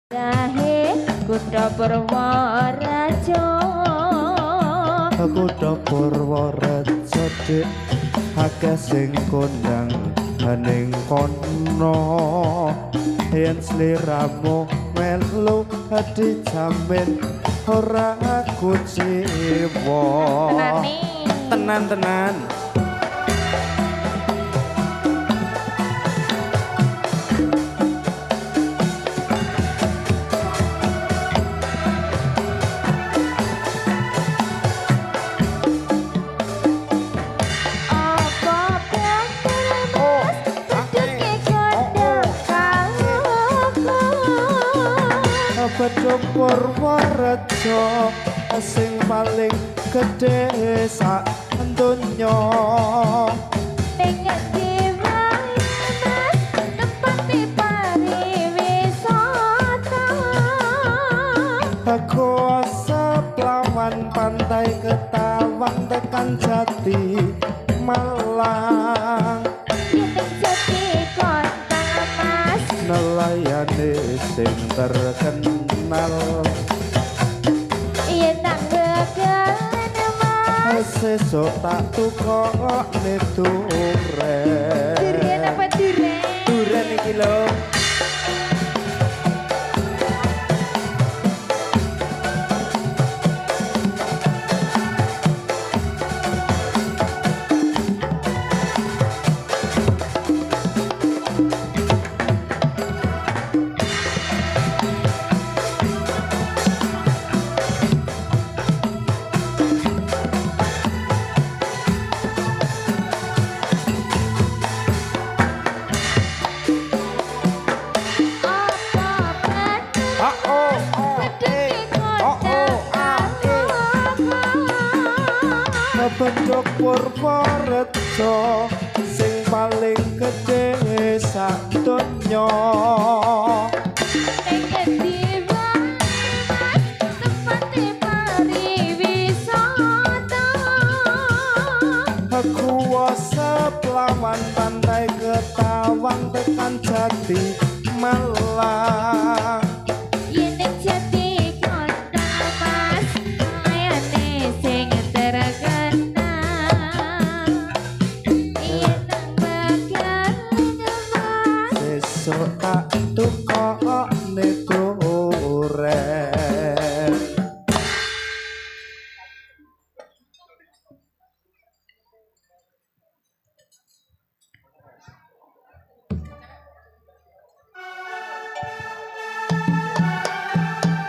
Dahe Kutha Purworejo Kutha Purworejo dik akeh sing kondang ning kono yen sliramu melu dijamin ora kuciwa tenan-tenan. Kutha Purworejo sing paling gedhe sak donya ning ngendi wae tempate pariwisata Kuasa Plawan Pantai Ketawang tekan Jati Malang Jati Kota Mas nelayane sing terkenal yen tak gegan Mas sesuk tak tukokne Duren apa duren? Duren iki lho. Kutha Purworejo sing paling gedhe sak donya